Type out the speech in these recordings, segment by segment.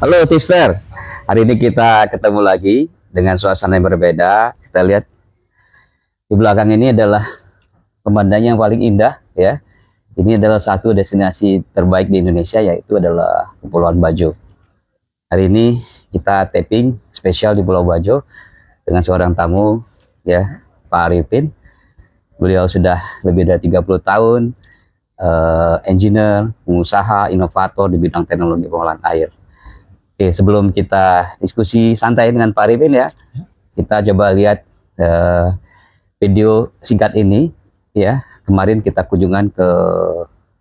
Halo tipster, hari ini kita ketemu lagi dengan suasana yang berbeda. Kita lihat di belakang ini adalah pemandangan yang paling indah ya. Ini adalah satu destinasi terbaik di Indonesia, yaitu adalah Kepulauan Bajo. Hari ini kita taping spesial di Pulau Bajo dengan seorang tamu ya, Pak Arifin. Beliau sudah lebih dari 30 tahun engineer, pengusaha, inovator di bidang teknologi pengolahan air. Oke, sebelum kita diskusi santai dengan Pak Arifin ya, kita coba lihat video singkat ini ya. Kemarin kita kunjungan ke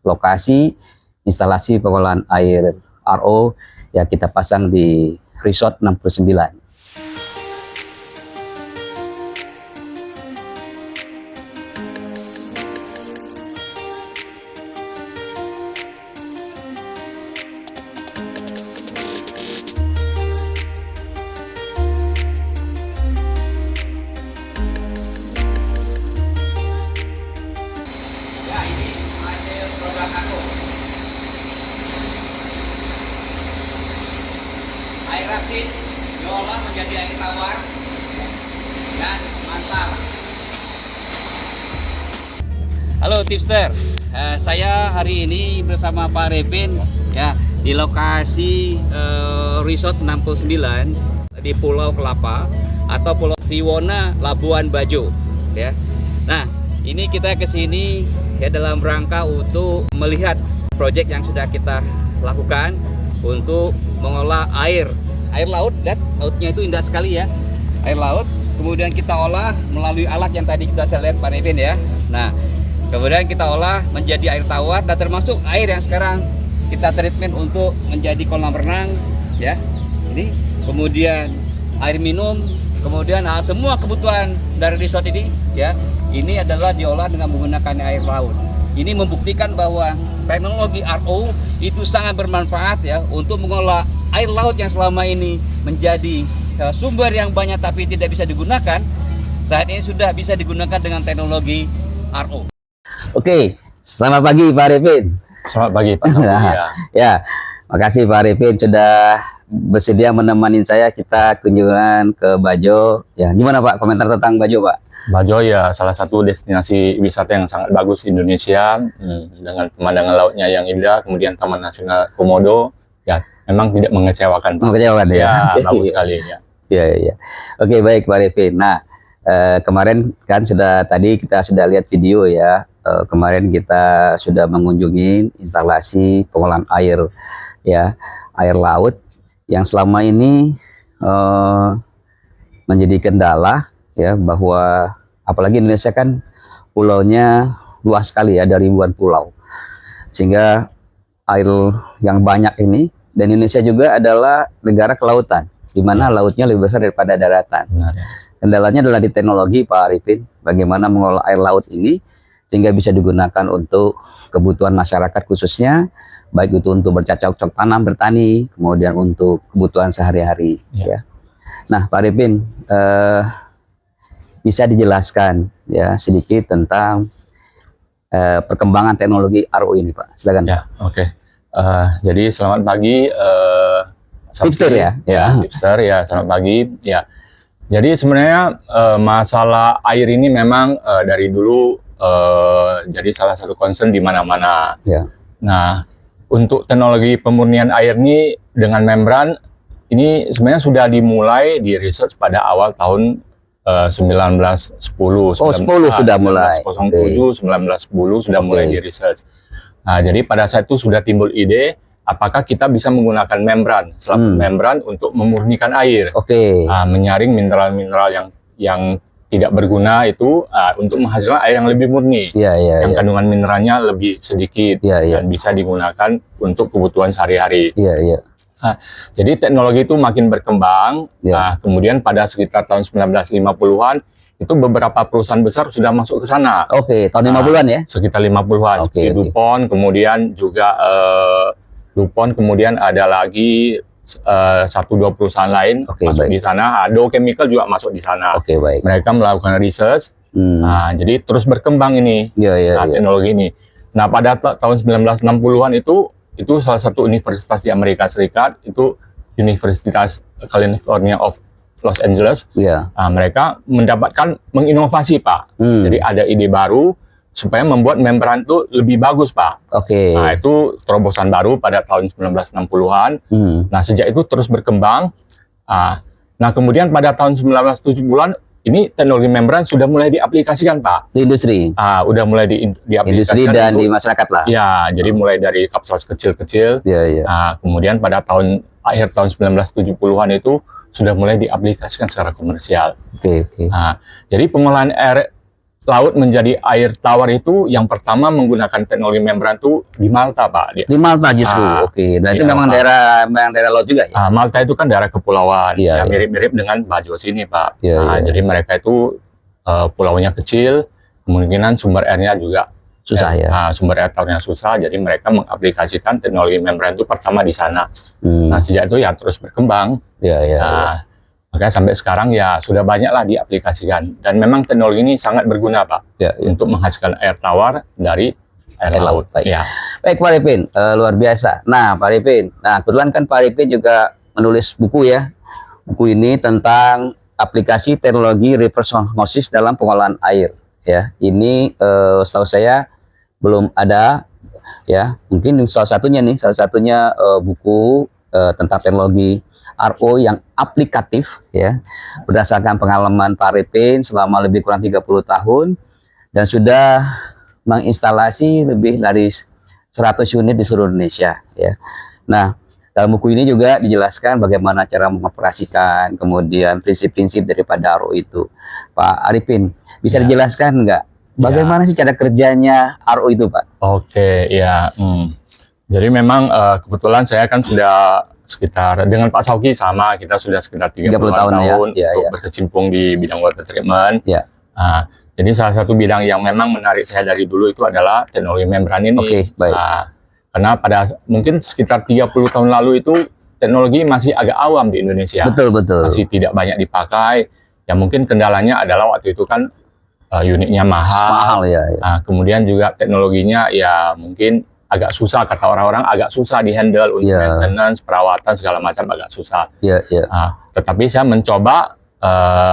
lokasi instalasi pengolahan air RO yang kita pasang di Resort 69. Air asin diolah menjadi air tawar dan mantap. Halo tipster, saya hari ini bersama Pak Arifin ya di lokasi Resort 69 di Pulau Kelapa atau Pulau Siwona, Labuan Bajo ya. Nah, ini kita kesini ya dalam rangka untuk melihat proyek yang sudah kita lakukan untuk mengolah air laut. Dan lautnya itu indah sekali ya, air laut. Kemudian kita olah melalui alat yang tadi kita lihat Pak Arifin ya. Nah, kemudian kita olah menjadi air tawar dan termasuk air yang sekarang kita treatment untuk menjadi kolam renang ya. Ini kemudian air minum, kemudian semua kebutuhan dari resort ini ya, ini adalah diolah dengan menggunakan air laut. Ini membuktikan bahwa teknologi RO itu sangat bermanfaat ya untuk mengolah air laut yang selama ini menjadi sumber yang banyak tapi tidak bisa digunakan. Saat ini sudah bisa digunakan dengan teknologi RO. Oke, selamat pagi Pak Arifin. Selamat pagi Pak Sambu, ya. Ya, makasih Pak Arifin sudah bersedia menemani saya kita kunjungan ke Bajo. Ya, gimana Pak komentar tentang Bajo Pak? Bajo ya salah satu destinasi wisata yang sangat bagus di Indonesia, dengan pemandangan lautnya yang indah, kemudian Taman Nasional Komodo, ya memang tidak mengecewakan Pak. Mengecewakan ya? Bagus sekali ya. Iya. Oke, baik Pak Arifin. Nah, kemarin kan tadi kita sudah lihat video ya. Kemarin kita sudah mengunjungi instalasi pengolahan air ya, air laut yang selama ini menjadi kendala ya, bahwa apalagi Indonesia kan pulaunya luas sekali ya, ada ribuan pulau, sehingga air yang banyak ini, dan Indonesia juga adalah negara kelautan di mana lautnya lebih besar daripada daratan. Benar, ya. Kendalanya adalah di teknologi Pak Arifin, bagaimana mengolah air laut ini sehingga bisa digunakan untuk kebutuhan masyarakat khususnya, baik itu untuk bercocok tanam, bertani, kemudian untuk kebutuhan sehari-hari ya. Nah Pak Arifin, bisa dijelaskan ya sedikit tentang perkembangan teknologi RO ini Pak, silakan. Ya, oke. Jadi selamat pagi tipster ya. Tipster ya, selamat pagi ya. Jadi sebenarnya masalah air ini memang dari dulu jadi salah satu concern di mana-mana. Ya. Nah, untuk teknologi pemurnian air ini dengan membran ini sebenarnya sudah dimulai di research pada awal tahun 1910. Oh, 10 sudah mulai. 1907, 1910 sudah mulai di research. Nah, jadi pada saat itu sudah timbul ide apakah kita bisa menggunakan membran, membran untuk memurnikan air. Menyaring mineral-mineral yang tidak berguna itu untuk menghasilkan air yang lebih murni, yang kandungan mineralnya lebih sedikit dan bisa digunakan untuk kebutuhan sehari-hari. Jadi teknologi itu makin berkembang. Kemudian pada sekitar tahun 1950-an itu beberapa perusahaan besar sudah masuk ke sana. Tahun 50-an ya? Sekitar 50-an. Seperti DuPont, kemudian juga DuPont, kemudian ada lagi 1-2 perusahaan lain masuk di sana. Dow Chemical juga masuk di sana. Mereka melakukan research. Nah, jadi terus berkembang ini teknologi ini. Nah, pada tahun 1960-an itu salah satu universitas di Amerika Serikat itu Universitas California of Los Angeles, Ya. mereka mendapatkan menginovasi Pak. Jadi ada ide baru supaya membuat membran itu lebih bagus Pak. Oke. Nah itu terobosan baru pada tahun 1960-an. Nah sejak itu terus berkembang. Nah kemudian pada tahun 1970-an ini teknologi membran sudah mulai diaplikasikan Pak. Di industri. Udah mulai diaplikasikan. Industri dan di masyarakat lah. Ya, jadi mulai dari kapsel kecil-kecil. Ya. Kemudian pada akhir tahun 1970-an itu sudah mulai diaplikasikan secara komersial. Oke. Jadi pengolahan air laut menjadi air tawar itu yang pertama menggunakan teknologi membran itu di Malta Pak. Di Malta justru. Oke. Dan itu memang daerah laut juga ya. Malta itu kan daerah kepulauan, Iya. mirip-mirip dengan Bajos ini Pak. Iya. Jadi mereka itu pulaunya kecil, kemungkinan sumber airnya juga Susah ya. Sumber air tawar yang susah, jadi mereka mengaplikasikan teknologi membran itu pertama di sana. Nah sejak itu ya terus berkembang. Ya. Makanya sampai sekarang ya sudah banyak lah diaplikasikan. Dan memang teknologi ini sangat berguna Pak untuk menghasilkan air tawar dari air laut. Baik. Ya. Baik Pak Arifin, luar biasa. Nah Pak Arifin, kebetulan kan Pak Arifin juga menulis buku ya. Buku ini tentang aplikasi teknologi reverse osmosis dalam pengolahan air. Ya, ini setahu saya belum ada ya. Mungkin salah satunya buku tentang teknologi RO yang aplikatif ya, berdasarkan pengalaman Pak Arifin selama lebih kurang 30 tahun dan sudah menginstalasi lebih dari 100 unit di seluruh Indonesia ya. Nah, dalam buku ini juga dijelaskan bagaimana cara mengoperasikan, kemudian prinsip-prinsip daripada RO itu. Pak Arifin, bisa dijelaskan nggak bagaimana sih cara kerjanya RO itu Pak? Oke, ya. Jadi memang kebetulan saya kan sudah sekitar dengan Pak Sauki sama, kita sudah sekitar 30 tahun untuk berkecimpung di bidang water treatment. Jadi salah satu bidang yang memang menarik saya dari dulu itu adalah teknologi membran ini. Karena mungkin sekitar 30 tahun lalu itu teknologi masih agak awam di Indonesia. Betul. Masih tidak banyak dipakai. Ya mungkin kendalanya adalah waktu itu kan unitnya mahal. Kemudian juga teknologinya ya mungkin agak susah, kata orang-orang agak susah dihandle untuk maintenance, perawatan segala macam agak susah. Tetapi saya mencoba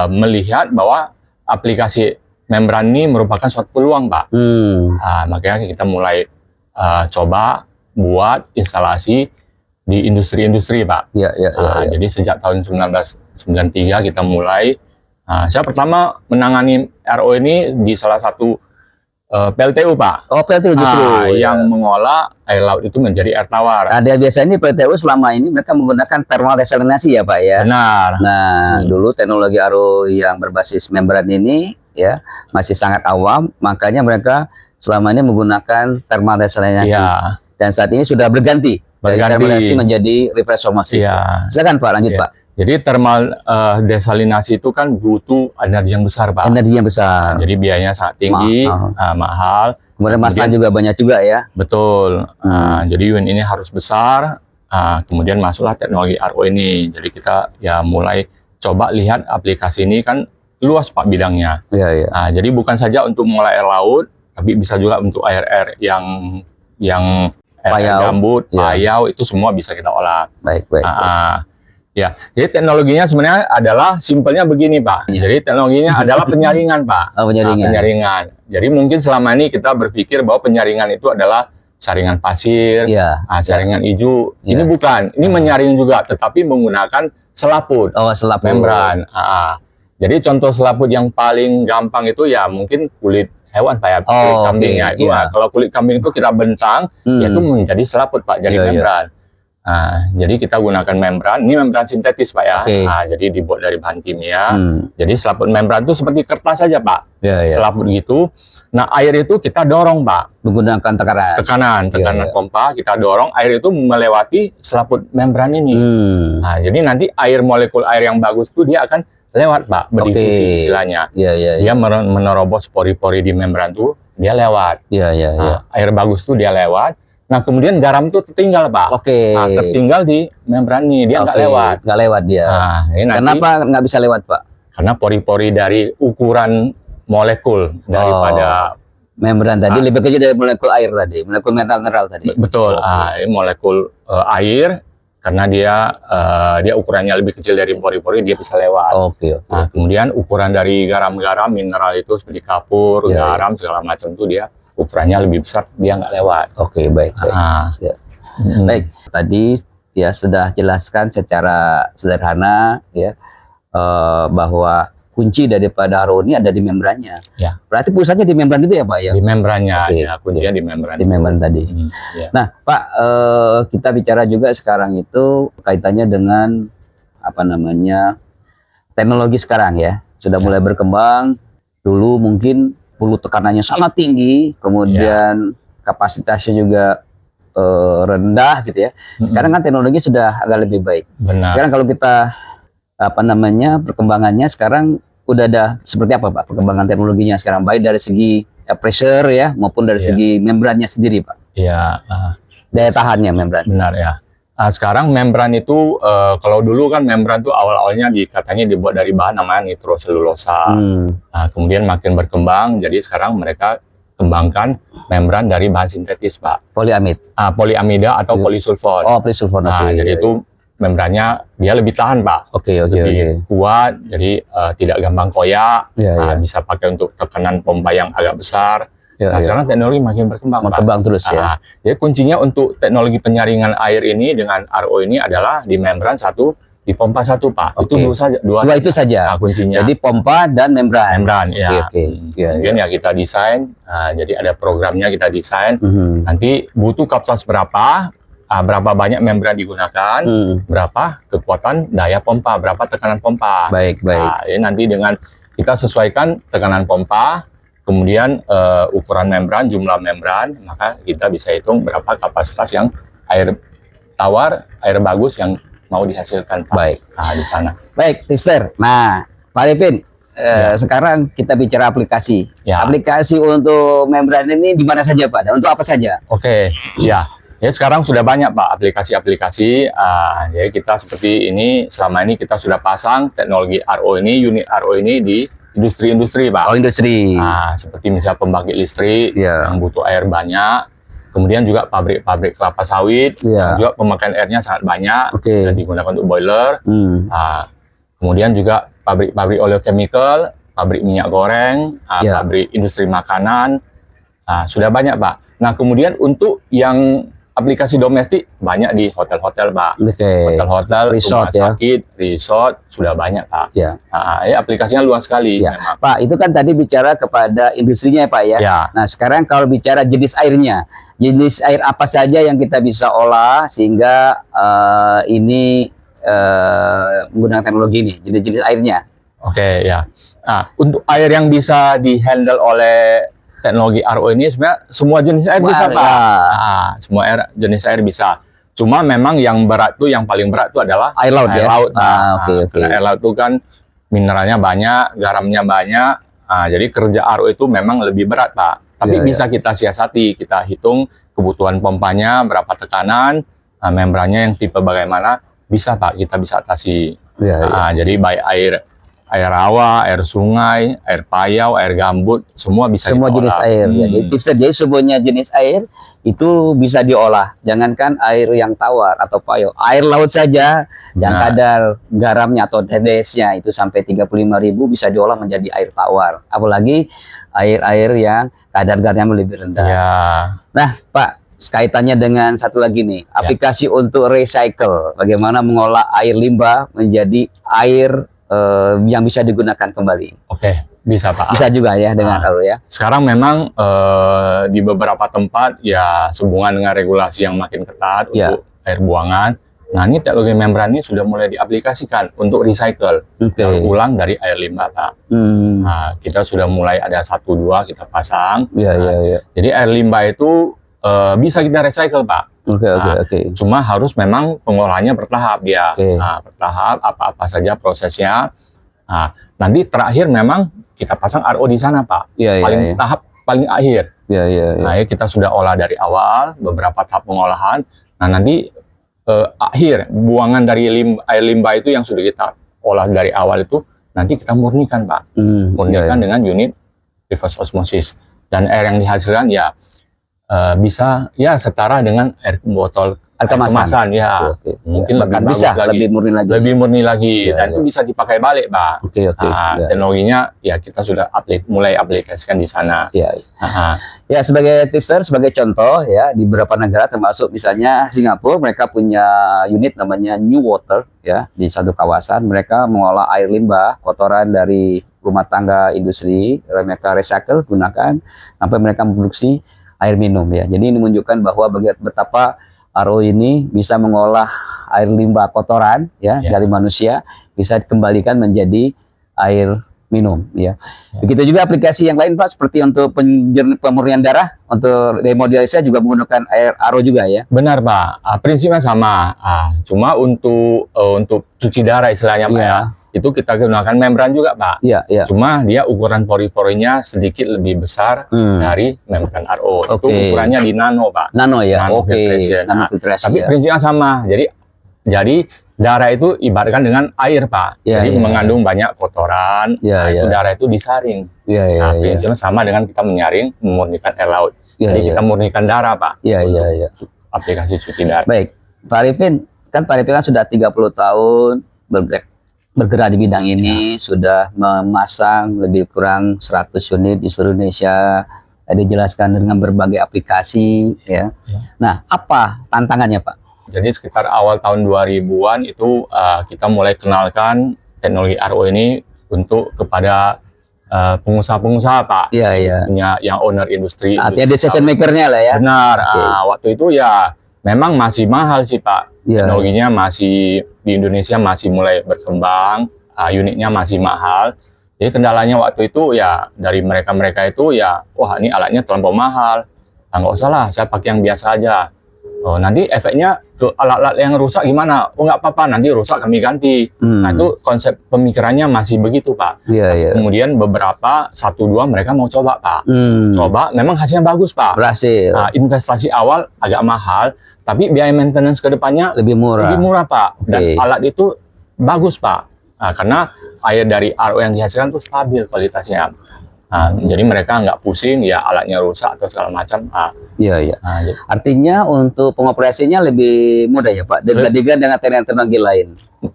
melihat bahwa aplikasi membran ini merupakan suatu peluang Pak. Makanya kita mulai coba buat instalasi di industri-industri Pak. Jadi sejak tahun 1993 kita mulai. Saya pertama menangani RO ini di salah satu PLTU Pak. Oh PLTU justru yang mengolah air laut itu menjadi air tawar. Nah biasanya PLTU selama ini mereka menggunakan thermal desalinasi ya Pak ya. Benar. Nah dulu teknologi RO yang berbasis membran ini ya masih sangat awam, makanya mereka selama ini menggunakan thermal desalinasi. Dan saat ini sudah berganti dari desalinasi menjadi reverse osmosis. Silakan Pak, lanjut Pak. Jadi thermal desalinasi itu kan butuh energi yang besar Pak. Energi yang besar. Jadi biayanya sangat tinggi, mahal. Kemudian masalah juga banyak juga ya. Betul. Jadi unit ini harus besar. Kemudian masuklah teknologi RO ini. Jadi kita ya mulai coba lihat aplikasi ini kan luas Pak bidangnya. Jadi bukan saja untuk mengolah air laut, tapi bisa juga untuk air-air yang air gambut, payau itu semua bisa kita olah. Baik. Ya, jadi teknologinya sebenarnya adalah simpelnya begini Pak. Jadi teknologinya adalah penyaringan Pak. Penyaringan. Jadi mungkin selama ini kita berpikir bahwa penyaringan itu adalah saringan pasir, saringan ijo. Ini bukan. Ini menyaring juga, tetapi menggunakan selaput. Selaput. Membran. Jadi contoh selaput yang paling gampang itu ya mungkin kulit hewan Pak ya, kulit kambing ya. Itu kalau kulit kambing itu kita bentang, itu menjadi selaput Pak, jadi membran. Jadi kita gunakan membran, ini membran sintetis Pak ya. Jadi dibuat dari bahan kimia. Jadi selaput membran itu seperti kertas saja Pak. Selaput gitu. Nah air itu kita dorong Pak. Menggunakan tekanan pompa, kita dorong air itu melewati selaput membran ini. Jadi nanti molekul air yang bagus itu dia akan lewat Pak, berdifusi istilahnya. Dia menerobos pori-pori di membran itu, dia lewat. Air bagus itu dia lewat. Nah kemudian garam itu tertinggal Pak. Tertinggal di membran ini, dia nggak lewat. Nggak lewat dia. Kenapa nggak bisa lewat Pak? Karena pori-pori dari ukuran molekul daripada membran tadi lebih kecil dari molekul air tadi, molekul mineral tadi. Betul. Molekul air karena dia ukurannya lebih kecil dari pori-pori, dia bisa lewat. Nah, kemudian ukuran dari garam-garam mineral itu seperti kapur, garam segala macam itu dia ukurannya lebih besar, dia nggak lewat. Baik. Baik, tadi ya sudah jelaskan secara sederhana ya bahwa kunci daripada RO ini ada di membrannya. Ya. Berarti pusatnya di membran itu ya Pak ya? Di membrannya, ya kuncinya di membran. Di membran tadi. Ya. Nah Pak, kita bicara juga sekarang itu kaitannya dengan apa namanya teknologi sekarang ya, sudah mulai berkembang. Dulu mungkin perlu tekanannya sangat tinggi, kemudian kapasitasnya juga rendah gitu ya. Sekarang kan teknologi sudah agak lebih baik. Benar. Sekarang kalau kita apa namanya perkembangannya sekarang udah ada seperti apa Pak perkembangan teknologinya sekarang, baik dari segi pressure ya maupun dari segi membrannya sendiri Pak? Iya. Daya tahannya membran. Benar ya. Sekarang membran itu kalau dulu kan membran tuh awal-awalnya katanya dibuat dari bahan namanya nitroselulosa. Kemudian makin berkembang, jadi sekarang mereka kembangkan membran dari bahan sintetis Pak. Poliamid. Poliamida atau polisulfon. Polisulfon. Jadi itu membrannya dia lebih tahan Pak. Lebih kuat, jadi tidak gampang koyak. Bisa pakai untuk tekanan pompa yang agak besar. Sekarang teknologi makin berkembang Pak. Terus ya. Jadi kuncinya untuk teknologi penyaringan air ini dengan RO ini adalah di membran satu, di pompa satu Pak. Itu dua itu saja kuncinya. Jadi pompa dan membran. Ya. Kemudian ya kita desain. Jadi ada programnya kita desain. Nanti butuh kapasitas berapa banyak membran digunakan, berapa kekuatan daya pompa, berapa tekanan pompa. Baik. Jadi nanti dengan kita sesuaikan tekanan pompa, kemudian ukuran membran, jumlah membran, maka kita bisa hitung berapa kapasitas yang air tawar, air bagus yang mau dihasilkan Pak. Baik. Di sana. Baik, Tipster. Nah, Pak Arifin, sekarang kita bicara aplikasi. Aplikasi untuk membran ini di mana saja Pak? Dan untuk apa saja? Ya sekarang sudah banyak Pak aplikasi-aplikasi. Ya kita seperti ini, selama ini kita sudah pasang teknologi RO ini, unit RO ini di industri-industri Pak. Industri. Seperti misalnya pembangkit listrik yang butuh air banyak. Kemudian juga pabrik-pabrik kelapa sawit, juga pemakaian airnya sangat banyak dan digunakan untuk boiler. Kemudian juga pabrik-pabrik oleochemical, pabrik minyak goreng, pabrik industri makanan. Sudah banyak Pak. Nah kemudian untuk yang aplikasi domestik banyak di hotel-hotel Pak. Hotel-hotel, resort, rumah sakit, resort sudah banyak Pak. Aplikasinya luas sekali. Memang. Pak, itu kan tadi bicara kepada industrinya Pak ya. Nah sekarang kalau bicara jenis airnya, jenis air apa saja yang kita bisa olah sehingga ini menggunakan teknologi ini, jenis-jenis airnya. Untuk air yang bisa dihandle oleh teknologi RO ini sebenarnya semua jenis air bisa Pak. Semua jenis air bisa. Cuma memang yang berat tuh, yang paling berat itu adalah air laut. Karena air laut itu kan mineralnya banyak, garamnya banyak. Jadi kerja RO itu memang lebih berat Pak. Tapi bisa kita siasati, kita hitung kebutuhan pompanya, berapa tekanan, membrannya yang tipe bagaimana, bisa Pak, kita bisa atasi. Jadi baik air rawa, air sungai, air payau, air gambut, semua bisa semua diolah. Jenis air. Jadi tipsnya, jadi semuanya jenis air itu bisa diolah. Jangankan air yang tawar atau payau, air laut saja yang kadar garamnya atau TDS-nya itu sampai 35.000 bisa diolah menjadi air tawar. Apalagi air-air yang kadar garamnya lebih rendah. Nah, Pak, kaitannya dengan satu lagi nih, aplikasi untuk recycle. Bagaimana mengolah air limbah menjadi air yang bisa digunakan kembali. Bisa Pak. Bisa juga ya dengan RO ya. Sekarang memang di beberapa tempat ya sehubungan dengan regulasi yang makin ketat untuk air buangan. Nah ini teknologi membran ini sudah mulai diaplikasikan untuk recycle, ulang dari air limbah Pak. Nah, kita sudah mulai ada 1-2 kita pasang. Jadi air limbah itu bisa kita recycle Pak. Cuma harus memang pengolahannya bertahap dia. Bertahap apa-apa saja prosesnya. Nanti terakhir memang kita pasang RO di sana Pak. Tahap paling akhir. Nah kita sudah olah dari awal beberapa tahap pengolahan. Nah nanti akhir buangan dari air limbah itu yang sudah kita olah dari awal itu nanti kita murnikan Pak. Murnikan dengan unit reverse osmosis. Dan air yang dihasilkan ya bisa ya setara dengan air botol air kemasan ya. Mungkin bahkan lebih bisa bagus lagi, lebih murni lagi dan itu bisa dipakai balik, Pak. Teknologinya ya kita sudah mulai aplikasikan di sana. Ya, sebagai tipster, sebagai contoh ya, di beberapa negara termasuk misalnya Singapura, mereka punya unit namanya New Water ya, di satu kawasan mereka mengolah air limbah kotoran dari rumah tangga, industri, mereka recycle gunakan sampai mereka memproduksi air minum ya. Jadi ini menunjukkan bahwa betapa RO ini bisa mengolah air limbah kotoran ya, dari manusia, bisa dikembalikan menjadi air minum ya. Begitu juga aplikasi yang lain, Pak, seperti untuk pemurnian darah, untuk hemodialisa juga menggunakan air RO juga ya. Benar, Pak. Prinsipnya sama. Cuma untuk cuci darah istilahnya, Pak, ya, itu kita gunakan membran juga, Pak. Cuma dia ukuran pori-porinya sedikit lebih besar dari membran RO. Itu ukurannya di nano, Pak. Nano ya. Tapi prinsipnya sama. Jadi darah itu ibaratkan dengan air, Pak. Jadi mengandung banyak kotoran. Itu darah itu disaring. Prinsipnya sama dengan kita menyaring, memurnikan air laut. Jadi kita murnikan darah, Pak. Aplikasi cuci darah. Baik, Pak Arifin, kan Pak Arifin kan sudah 30 tahun bergerak di bidang ini, sudah memasang lebih kurang 100 unit di seluruh Indonesia. Tadi dijelaskan dengan berbagai aplikasi ya. Nah, apa tantangannya, Pak? Jadi sekitar awal tahun 2000-an itu kita mulai kenalkan teknologi RO ini untuk kepada pengusaha-pengusaha, Pak. Punya yang owner industri. Artinya decision maker-nya lah ya. Benar. Waktu itu ya memang masih mahal sih, Pak. Teknologinya masih di Indonesia masih mulai berkembang, unitnya masih mahal. Jadi kendalanya waktu itu ya dari mereka itu ya, wah ini alatnya terlampau mahal. Nggak usah lah, saya pakai yang biasa aja. Nanti efeknya ke alat-alat yang rusak gimana? Nggak apa-apa, nanti rusak kami ganti. Nah itu konsep pemikirannya masih begitu, Pak. Kemudian beberapa 1-2 mereka mau coba, Pak. Coba, memang hasilnya bagus, Pak. Berhasil. Investasi awal agak mahal, tapi biaya maintenance ke depannya lebih murah, Pak. Dan alat itu bagus, Pak. Karena air dari RO yang dihasilkan itu stabil kualitasnya. Jadi mereka nggak pusing ya alatnya rusak atau segala macam. Artinya untuk pengoperasinya lebih mudah ya, Pak, dibandingkan dengan teknologi lain.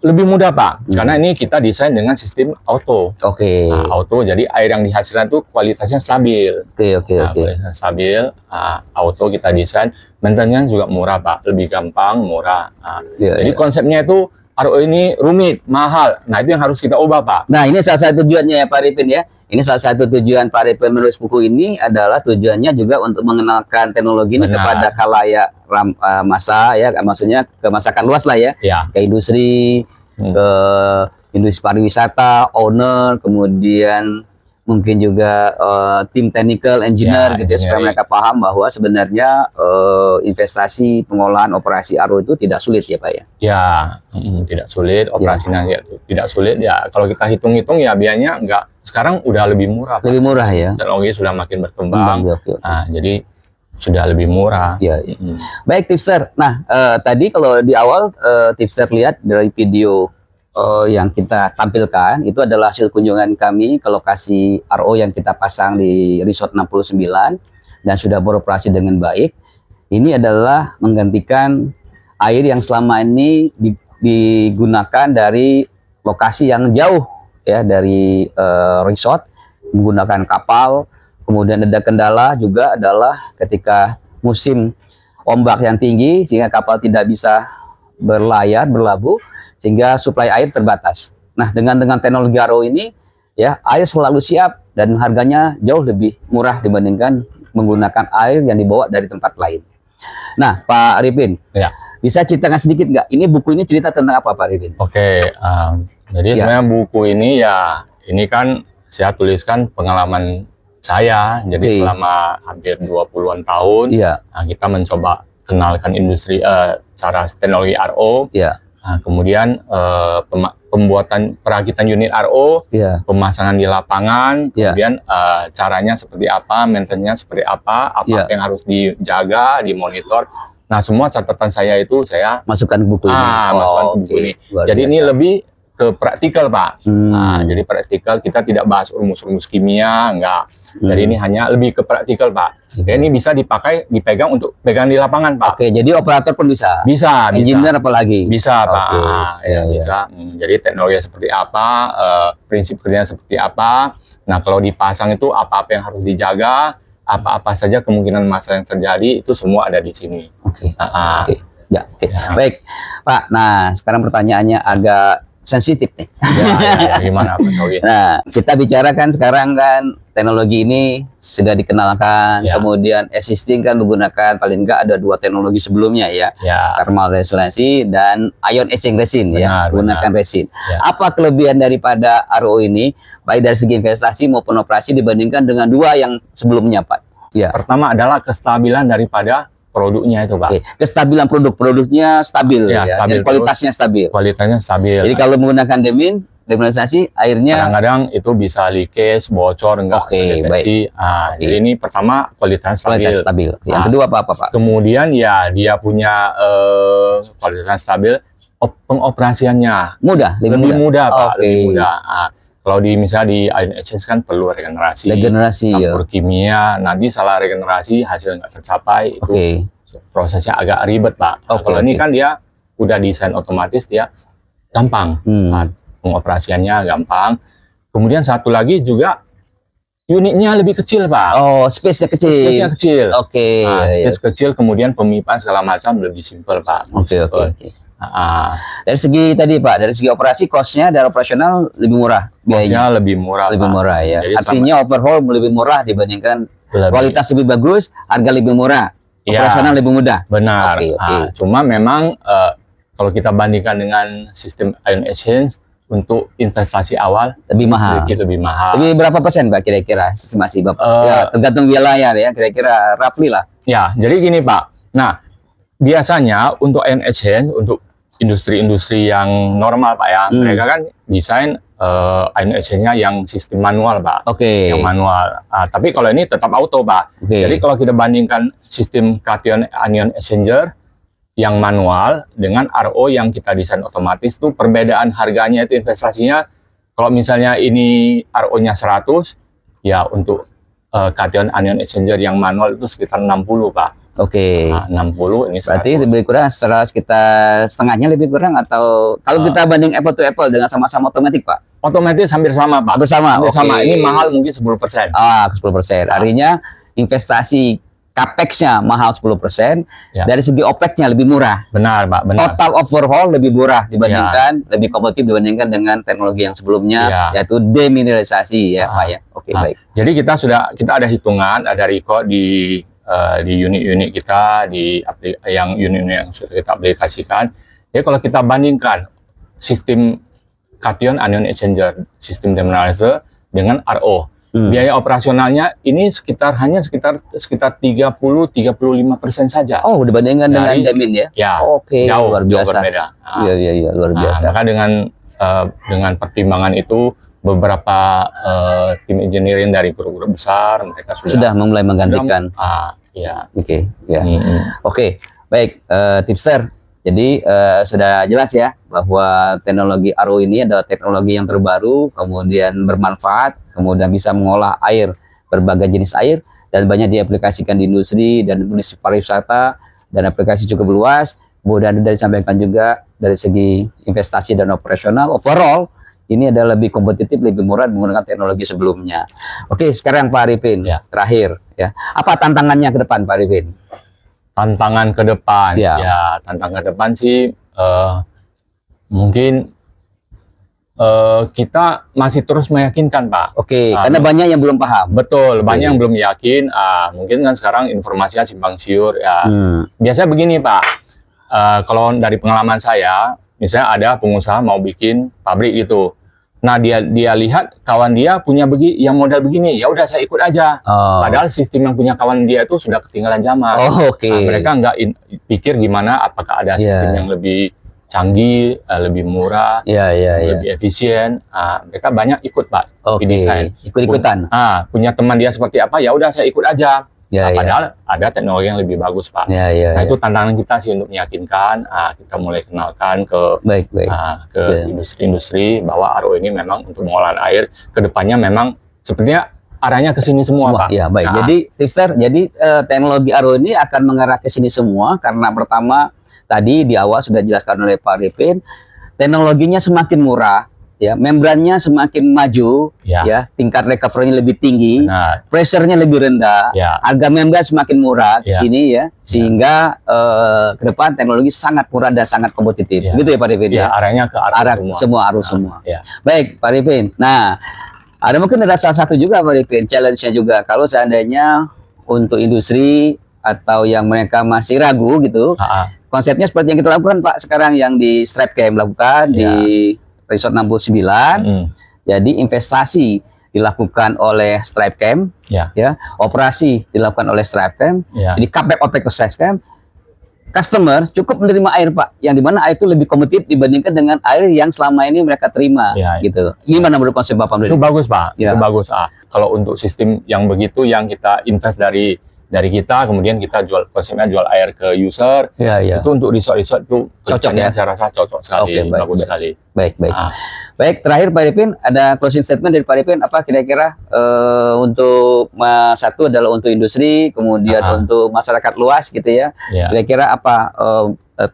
Lebih mudah, Pak, karena ini kita desain dengan sistem auto. Auto, jadi air yang dihasilkan itu kualitasnya stabil. Kualitasnya stabil, auto kita desain, maintenance juga murah, Pak, lebih gampang, murah. Jadi konsepnya itu RO ini rumit, mahal. Nah, itu yang harus kita ubah, Pak. Nah, ini salah satu tujuannya ya, Pak Arifin ya. Ini salah satu tujuan Pak Arifin menulis buku ini adalah tujuannya juga untuk mengenalkan teknologi ini kepada khalayak massa ya, maksudnya ke masyarakat luas lah ya. Ke industri, ke industri pariwisata, owner, kemudian mungkin juga tim technical engineer gitu ya, supaya mereka paham bahwa sebenarnya investasi pengolahan operasi RO itu tidak sulit ya, Pak ya. Tidak sulit, operasinya tidak sulit ya. Kalau kita hitung-hitung ya biayanya sekarang udah lebih murah, Pak. Lebih murah ya. Teknologi sudah makin berkembang. Jadi sudah lebih murah. Baik, tipster. Nah, tadi kalau di awal tipster lihat dari video yang kita tampilkan itu adalah hasil kunjungan kami ke lokasi RO yang kita pasang di Resort 69 dan sudah beroperasi dengan baik. Ini adalah menggantikan air yang selama ini digunakan dari lokasi yang jauh ya, dari resort menggunakan kapal. Kemudian ada kendala juga adalah ketika musim ombak yang tinggi sehingga kapal tidak bisa berlabuh, sehingga suplai air terbatas. Nah, dengan teknologi RO ini ya, air selalu siap dan harganya jauh lebih murah dibandingkan menggunakan air yang dibawa dari tempat lain. Nah, Pak Arifin, bisa ceritakan sedikit nggak? Ini buku ini cerita tentang apa, Pak Arifin? Jadi sebenarnya buku ini ya, ini kan saya tuliskan pengalaman saya. Jadi selama hampir 20-an tahun, kita mencoba kenalkan industri cara teknologi RO. Kemudian pembuatan perakitan unit RO, pemasangan di lapangan, kemudian caranya seperti apa, maintenance seperti apa yang harus dijaga, dimonitor. Nah, semua catatan saya itu saya masukkan ke buku ini. Masukkan ke buku ini. Jadi ini lebih ke praktikal, Pak. Nah, jadi praktikal kita tidak bahas rumus-rumus kimia, enggak. Jadi ini hanya lebih ke praktikal, Pak. Ya, ini bisa dipegang untuk pegang di lapangan, Pak. Oke, jadi operator pun bisa. Bisa. Engineer apalagi? Bisa, Pak. Ya, bisa. Jadi teknologi seperti apa, prinsip kerjanya seperti apa. Nah, kalau dipasang itu apa-apa yang harus dijaga, apa-apa saja kemungkinan masalah yang terjadi, itu semua ada di sini. Oke. Ya, oke. Baik, Pak. Nah, sekarang pertanyaannya agak sensitif nih. Gimana, Pak Sawi? Nah, kita bicarakan sekarang kan teknologi ini sudah dikenalkan, kemudian existing kan menggunakan paling enggak ada 2 teknologi sebelumnya ya, thermal resonansi dan ion etching resin, menggunakan resin. Apa kelebihan daripada RO ini, baik dari segi investasi maupun operasi dibandingkan dengan 2 yang sebelumnya, Pak? Ya. Pertama adalah kestabilan daripada produknya itu, Pak. Kestabilan produknya stabil, stabil, kualitasnya stabil. Kualitasnya stabil. Jadi kalau menggunakan demineralisasi, airnya kadang-kadang itu bisa leakage, bocor, enggak terdeteksi. Jadi ini pertama kualitas stabil. Yang kedua apa, Pak? Kemudian ya dia punya kualitas stabil, pengoperasiannya lebih mudah, Pak. Lebih mudah. Kalau misalnya di ion exchange kan perlu regenerasi campur kimia, nanti salah regenerasi hasil nggak tercapai, itu prosesnya agak ribet, Pak. Kalau ini kan dia udah desain otomatis, dia gampang, pengoperasiannya gampang. Kemudian satu lagi juga unitnya lebih kecil, Pak. Oh, space-nya kecil. Space-nya kecil. Space kecil, kemudian pemipaan segala macam lebih simpel, Pak. Dari segi tadi, Pak, dari segi operasi, cost-nya dari operasional lebih murah. Cost-nya lebih murah, lebih Pak. murah ya. Jadi artinya overhaul lebih murah dibandingkan kualitas lebih bagus, harga lebih murah, operasional lebih mudah. Benar. Cuma memang kalau kita bandingkan dengan sistem ion exchange, untuk investasi awal lebih mahal. Sedikit lebih mahal. Lebih berapa persen, Pak, kira-kira estimasi Bapak? Ya, tergantung wilayah ya, kira-kira roughly lah. Ya, jadi gini, Pak. Nah, biasanya untuk ion exchange, untuk industri-industri yang normal, Pak ya, mereka kan desain ion exchange-nya yang sistem manual, Pak. Yang manual. Tapi kalau ini tetap auto, Pak. Jadi kalau kita bandingkan sistem cation anion exchanger yang manual dengan RO yang kita desain otomatis, tuh perbedaan harganya itu investasinya, kalau misalnya ini RO-nya 100, ya untuk cation anion exchanger yang manual itu sekitar 60, Pak. 60 ini 100. Berarti lebih kurang sekitar setengahnya lebih kurang, atau kalau kita banding apple to apple dengan sama-sama otomatis, Pak? Otomatis hampir sama, Pak. Hampir sama. Sama. Ini mahal mungkin 10%. 10%. Artinya investasi capex-nya mahal 10%, dari segi OPEX-nya lebih murah. Benar, Pak, benar. Total overhaul lebih murah dibandingkan, lebih kompetitif dibandingkan dengan teknologi yang sebelumnya, yaitu demineralisasi ya, Pak ya. Baik. Jadi kita ada hitungan, ada record di unit-unit kita, yang unit-unit yang sudah kita aplikasikan. Ya, kalau kita bandingkan sistem cation anion exchanger, sistem demineralizer dengan RO, biaya operasionalnya ini hanya sekitar 30-35% saja. Oh, dibandingkan dengan demin ya? Ya, jauh berbeda. Iya, luar biasa. Maka dengan pertimbangan itu, beberapa tim engineering dari grup-grup besar mereka sudah mulai menggantikan. Oke, baik, tipster. Jadi sudah jelas ya bahwa teknologi RO ini adalah teknologi yang terbaru, kemudian bermanfaat, kemudian bisa mengolah air, berbagai jenis air, dan banyak diaplikasikan di industri dan industri pariwisata, dan aplikasi cukup luas. Kemudian sudah disampaikan juga dari segi investasi dan operasional, overall ini adalah lebih kompetitif, lebih murah menggunakan teknologi sebelumnya. Oke, sekarang Pak Arifin, terakhir ya, apa tantangannya ke depan, Pak Arifin? Tantangan ke depan, tantangan ke depan sih mungkin kita masih terus meyakinkan, Pak. Karena banyak yang belum paham. Betul, banyak yang belum yakin. Mungkin kan sekarang informasinya simpang siur ya. Biasanya begini, Pak. Kalau dari pengalaman saya, misalnya ada pengusaha mau bikin pabrik gitu. Nah, dia lihat kawan dia punya yang modal begini, ya udah saya ikut aja. Padahal sistem yang punya kawan dia itu sudah ketinggalan zaman. Nah, mereka nggak pikir gimana, apakah ada sistem yang lebih canggih, lebih murah, lebih efisien. Mereka banyak ikut, Pak, di desain. Ikut-ikutan. Punya teman dia seperti apa, ya udah saya ikut aja. Ya, padahal ada teknologi yang lebih bagus, Pak. Ya, nah, itu tantangan kita sih untuk meyakinkan, kita mulai kenalkan ke industri-industri bahwa RO ini memang untuk pengolahan air, kedepannya memang sepertinya arahnya ke sini semua, Pak. Ya, baik. Jadi tipster, teknologi RO ini akan mengarah ke sini semua karena pertama tadi di awal sudah dijelaskan oleh Pak Arifin, teknologinya semakin murah, ya, membrannya semakin maju, ya, tingkat recovery-nya lebih tinggi, pressure-nya lebih rendah, harga membran semakin murah di sini, ya, sehingga ke depan teknologi sangat murah dan sangat kompetitif, gitu ya Pak Arifin? Ya, arahnya ke arah semua. semua. Baik, Pak Arifin. Nah, ada salah satu juga Pak Arifin, challenge-nya juga kalau seandainya untuk industri atau yang mereka masih ragu gitu, konsepnya seperti yang kita lakukan Pak sekarang yang di Stripe Camp lakukan di Resort 69. Jadi investasi dilakukan oleh Stripe Camp, ya, operasi dilakukan oleh Stripe Camp, jadi capex opex Stripe Camp. Customer cukup menerima air Pak, yang dimana air itu lebih kompetitif dibandingkan dengan air yang selama ini mereka terima, gitu. Gimana menurut konsep Bapak? Itu bagus Pak, itu bagus. Kalau untuk sistem yang begitu yang kita invest dari kita, kemudian kita konsepnya jual air ke user, itu untuk resort-resort itu cocok ya, saya rasa cocok sekali, bagus sekali. Baik. Baik, terakhir Pak Arifin, ada closing statement dari Pak Arifin, apa kira-kira untuk satu adalah untuk industri, kemudian untuk masyarakat luas gitu ya, kira-kira apa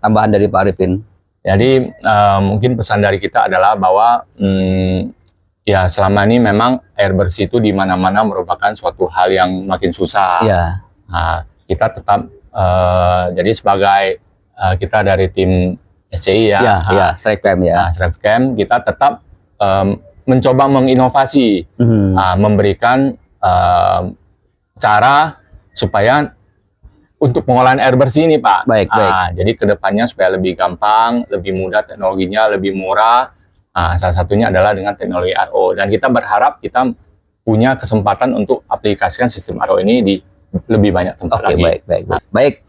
tambahan dari Pak Arifin? Jadi mungkin pesan dari kita adalah bahwa ya selama ini memang air bersih itu di mana-mana merupakan suatu hal yang makin susah. Nah, kita tetap jadi sebagai kita dari tim SCI Stripe Camp Stripe Camp, kita tetap mencoba menginovasi, memberikan cara supaya untuk pengolahan air bersih ini Pak. Baik. Jadi kedepannya supaya lebih gampang, lebih mudah, teknologinya lebih murah. Salah satunya adalah dengan teknologi RO, dan kita berharap kita punya kesempatan untuk aplikasikan sistem RO ini di lebih banyak tempat lagi. Baik.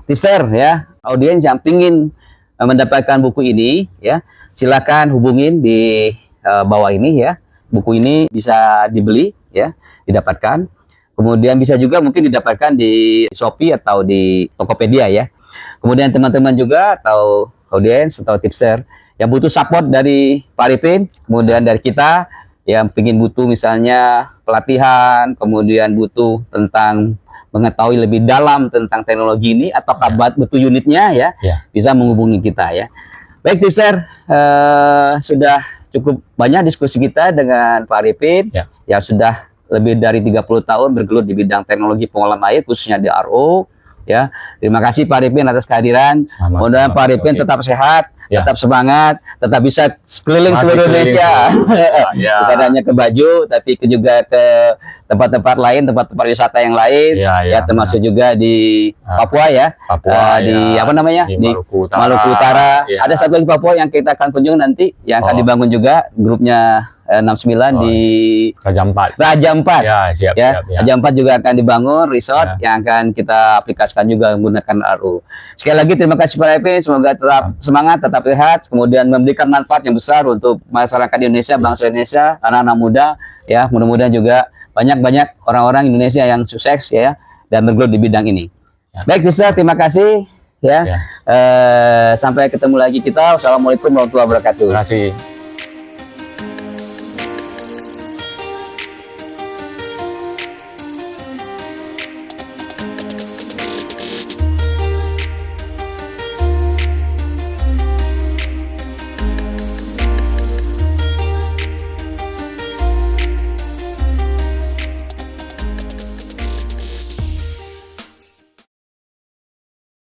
Tipster ya, audiens yang ingin mendapatkan buku ini ya, silakan hubungin di bawah ini ya. Buku ini bisa dibeli ya, didapatkan. Kemudian bisa juga mungkin didapatkan di Shopee atau di Tokopedia ya. Kemudian teman-teman juga atau audiens atau tipster yang butuh support dari Pak Arifin, kemudian dari kita yang butuh misalnya pelatihan, kemudian butuh tentang mengetahui lebih dalam tentang teknologi ini atau butuh unitnya ya, bisa menghubungi kita ya. Baik tipster, sudah cukup banyak diskusi kita dengan Pak Arifin yang sudah lebih dari 30 tahun bergelut di bidang teknologi pengolahan air khususnya di RO ya. Terima kasih Pak Arifin atas kehadiran. Mudah-mudahan Pak Arifin tetap sehat, tetap semangat, tetap bisa keliling seluruh Indonesia. Bukan hanya ke Bajo, tapi juga ke tempat-tempat lain, tempat-tempat wisata yang lain, termasuk juga di Papua ya, di apa namanya, di Maluku Utara. Ada satu lagi Papua yang kita akan kunjungi nanti, yang akan dibangun juga grupnya 69 di Raja Ampat. Siap. Raja Ampat juga akan dibangun resort yang akan kita aplikasikan juga menggunakan RO. Sekali lagi terima kasih Pak Arifin, semoga tetap semangat, tetap sehat, kemudian memberikan manfaat yang besar untuk masyarakat Indonesia, bangsa Indonesia, anak-anak muda ya. Mudah-mudahan juga banyak orang-orang Indonesia yang sukses ya dan bergelut di bidang ini. Baik, Sister, terima kasih ya. Sampai ketemu lagi kita. Wassalamualaikum warahmatullahi wabarakatuh. Terima kasih.